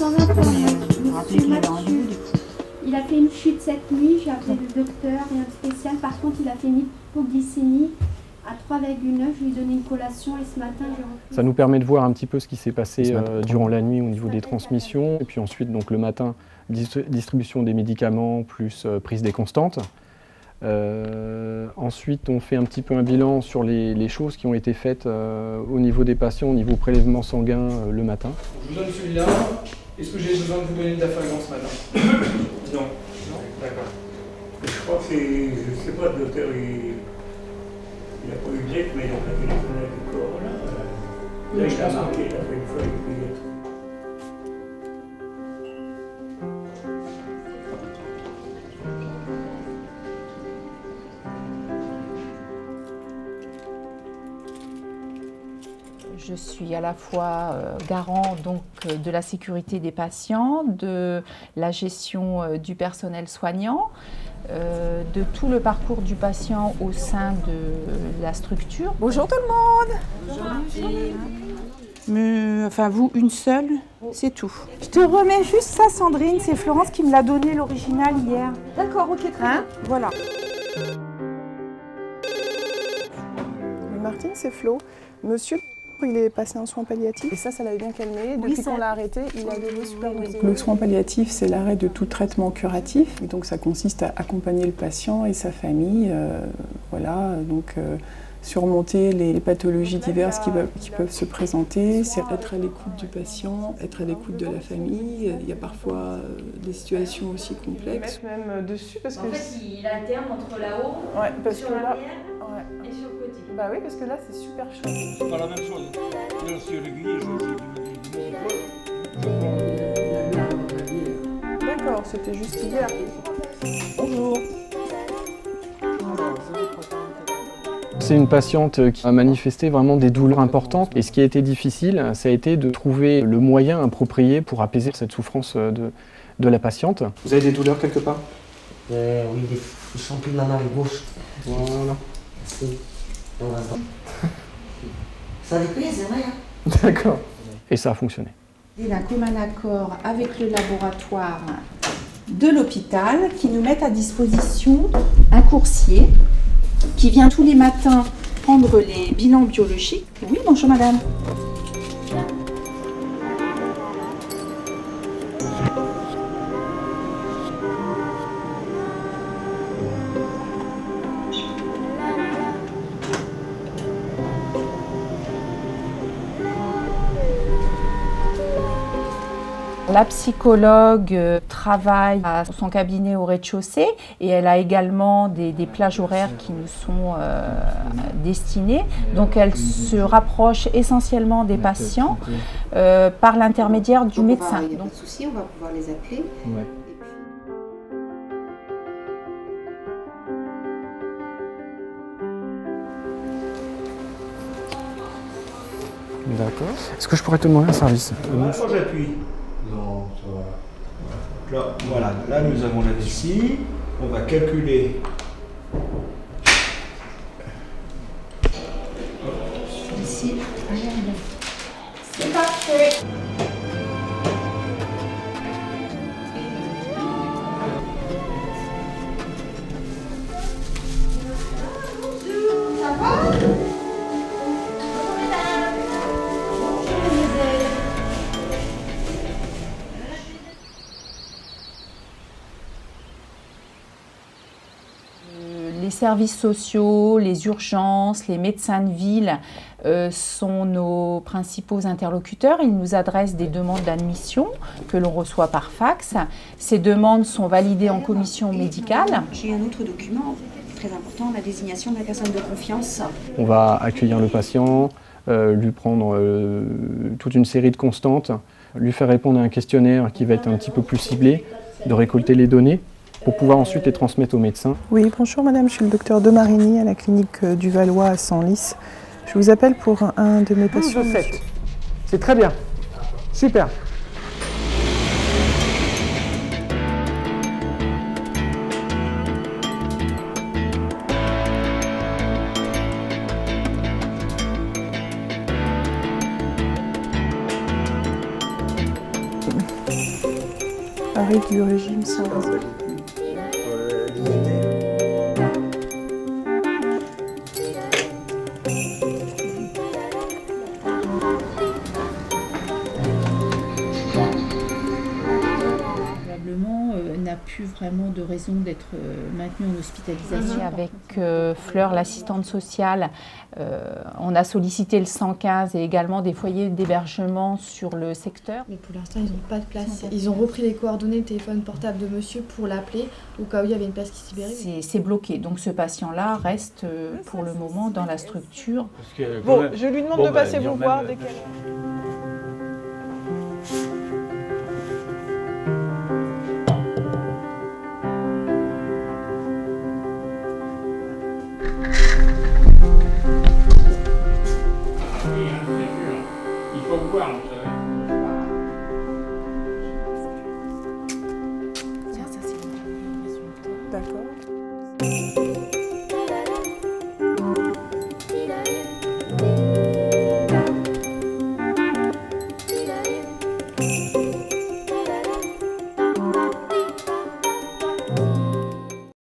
Rappelez qu'il avait rendez-vous du coup. Il a fait une chute cette nuit, j'ai appelé le docteur, rien de spécial. Par contre, il a fait une hypoglycémie à 3,9. Je lui ai donné une collation et ce matin, j'ai repris. Ça nous permet de voir un petit peu ce qui s'est passé durant la nuit au niveau des transmissions. Et puis ensuite, donc, le matin, distribution des médicaments plus prise des constantes. Ensuite, on fait un petit peu un bilan sur les choses qui ont été faites au niveau des patients, au niveau prélèvement sanguin le matin. Je vous donne celui-là. Est-ce que j'ai besoin de vous donner d'affalement ce matin? Non. Non. D'accord. Je crois que c'est, je ne sais pas, le docteur, il n'a pas eu de jet, mais il a téléphoné avec le corps là. Là, il a marqué, il a fait une feuille obligatoire. Je suis à la fois garant donc, de la sécurité des patients, de la gestion du personnel soignant, de tout le parcours du patient au sein de la structure. Bonjour tout le monde. Bonjour. Mais, enfin vous, une seule, c'est tout. Je te remets juste ça Sandrine, c'est Florence qui me l'a donné l'original hier. D'accord, ok, très bien. Voilà. Martine, c'est Flo. Monsieur, il est passé en soins palliatifs et ça l'avait bien calmé. Depuis qu'on l'a arrêté, il a devenu super bien. Le soin palliatif, c'est l'arrêt de tout traitement curatif. Et donc ça consiste à accompagner le patient et sa famille, voilà, donc surmonter les pathologies diverses qui peuvent se présenter. C'est être à l'écoute du patient, être à l'écoute de la famille. Il y a parfois des situations aussi complexes. Même dessus parce que... En fait, il alterne entre là-haut, sur l'arrière et sur le côté. Bah oui, parce que là, c'est super chaud. C'est pas la même chose. Là, sur l'aiguille, D'accord, c'était juste hier. Bonjour. C'est une patiente qui a manifesté vraiment des douleurs importantes. Et ce qui a été difficile, ça a été de trouver le moyen approprié pour apaiser cette souffrance de la patiente. Vous avez des douleurs quelque part? Oui, des champignons dans la gauche. Voilà. Ça les plaît, c'est vrai. D'accord. Et ça a fonctionné. Il a un commun accord avec le laboratoire de l'hôpital qui nous met à disposition un coursier qui vient tous les matins prendre les bilans biologiques. Oui, bonjour madame. La psychologue travaille à son cabinet au rez-de-chaussée et elle a également des plages horaires qui nous sont destinées. Donc elle se rapproche essentiellement des patients par l'intermédiaire du médecin. Il n'y a pas de souci, on va pouvoir les appeler. Ouais. D'accord. Est-ce que je pourrais te demander un service? Quand j'appuie. Non, ça va. Là, voilà, là nous avons la vessie. On va calculer. Ici, C'est parfait. Les services sociaux, les urgences, les médecins de ville sont nos principaux interlocuteurs. Ils nous adressent des demandes d'admission que l'on reçoit par fax. Ces demandes sont validées en commission médicale. j'ai un autre document très important, la désignation de la personne de confiance. On va accueillir le patient, lui prendre toute une série de constantes, lui faire répondre à un questionnaire qui va être un petit peu plus ciblé, de récolter les données pour pouvoir ensuite les transmettre au médecin. Oui, bonjour madame, je suis le docteur de Marigny à la clinique du Valois à Senlis. Je vous appelle pour un de mes patients. 12,7. C'est très bien. Super. arrêt du régime sans réserve. N'a plus vraiment de raison d'être maintenu en hospitalisation. Avec Fleur, l'assistante sociale, on a sollicité le 115 et également des foyers d'hébergement sur le secteur. Mais pour l'instant, ils n'ont pas de place. Ils ont repris les coordonnées de téléphone portable de monsieur pour l'appeler au cas où il y avait une place qui s'y libérait. C'est bloqué, donc ce patient-là reste pour le moment dans la structure. Bon, je lui demande de passer vous voir dès qu'elle... Tiens, ça c'est le résultat. D'accord.